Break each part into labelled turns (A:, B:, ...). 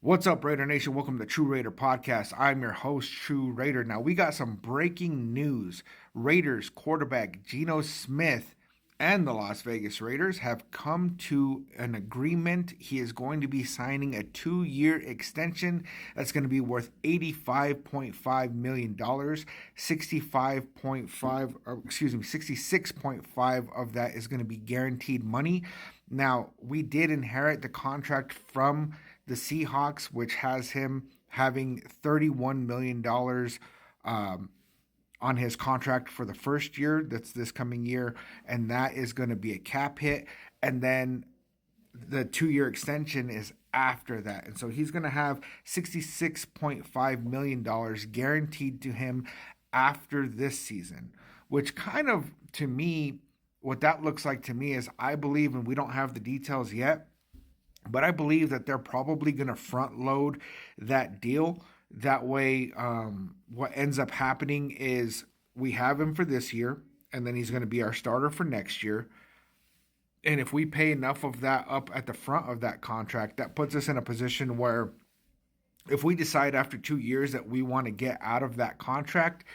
A: What's up, Raider Nation? Welcome to the TRU Raider Podcast. I'm your host, TRU Raider. Now, we got some breaking news. Raiders quarterback Geno Smith and the Las Vegas Raiders have come to an agreement. He is going to be signing a 2-year extension that's going to be worth $85.5 million. 66.5 of that is going to be guaranteed money. Now, we did inherit the contract from the Seahawks, which has him having $31 million on his contract for the first year. That's this coming year. And that is going to be a cap hit. And then the 2-year extension is after that. And so he's going to have $66.5 million guaranteed to him after this season, which kind of, to me, what that looks like to me is I believe, and we don't have the details yet, but I believe that they're probably going to front load that deal. That way, what ends up happening is we have him for this year, and then he's going to be our starter for next year. And if we pay enough of that up at the front of that contract, that puts us in a position where if we decide after 2 years that we want to get out of that contract,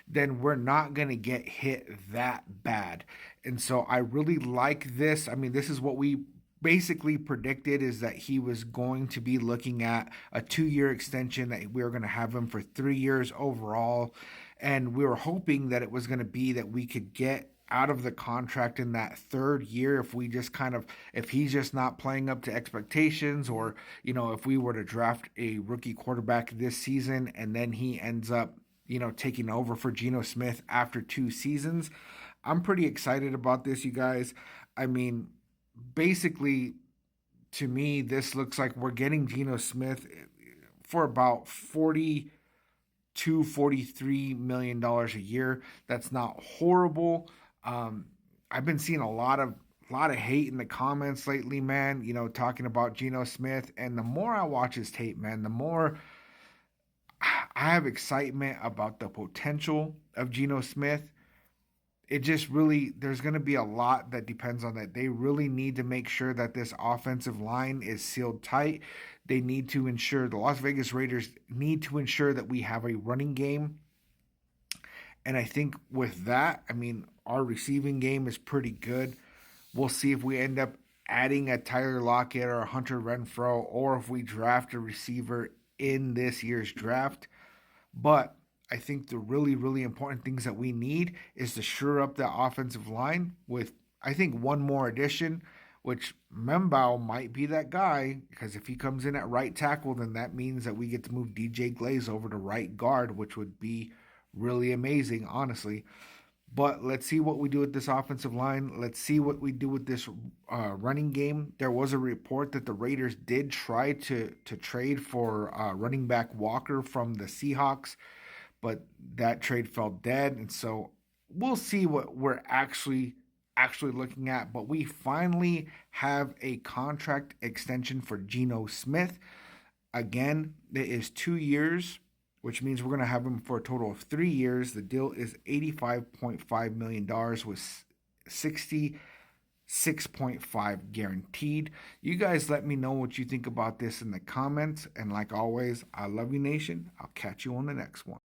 A: then we're not going to get hit that bad. And so I really like this. I mean, this is what we basically predicted, is that he was going to be looking at a 2-year extension, that we were going to have him for 3 years overall. And we were hoping that it was going to be that we could get out of the contract in that 3rd year if we just if he's just not playing up to expectations, or, if we were to draft a rookie quarterback this season and then he ends up, taking over for Geno Smith after 2 seasons. I'm pretty excited about this, you guys. I mean, basically, to me, this looks like we're getting Geno Smith for about $42-43 million a year. That's not horrible. I've been seeing a lot of hate in the comments lately, man, talking about Geno Smith. And the more I watch his tape, man, the more I have excitement about the potential of Geno Smith. It just really, there's going to be a lot that depends on that. They really need to make sure that this offensive line is sealed tight. They need to ensure, the Las Vegas Raiders need to ensure that we have a running game. And I think with that, I mean, our receiving game is pretty good. We'll see if we end up adding a Tyler Lockett or a Hunter Renfrow, or if we draft a receiver in this year's draft. But I think the really, really important things that we need is to shore up the offensive line with, I think, one more addition, which Membao might be that guy, because if he comes in at right tackle, then that means that we get to move DJ Glaze over to right guard, which would be really amazing, honestly. But let's see what we do with this offensive line. Let's see what we do with this running game. There was a report that the Raiders did try to trade for running back Walker from the Seahawks, but that trade fell dead. And so we'll see what we're actually looking at. But we finally have a contract extension for Geno Smith. Again, it is 2 years, which means we're going to have him for a total of 3 years. The deal is $85.5 million with 66.5 guaranteed. You guys let me know what you think about this in the comments. And like always, I love you, nation. I'll catch you on the next one.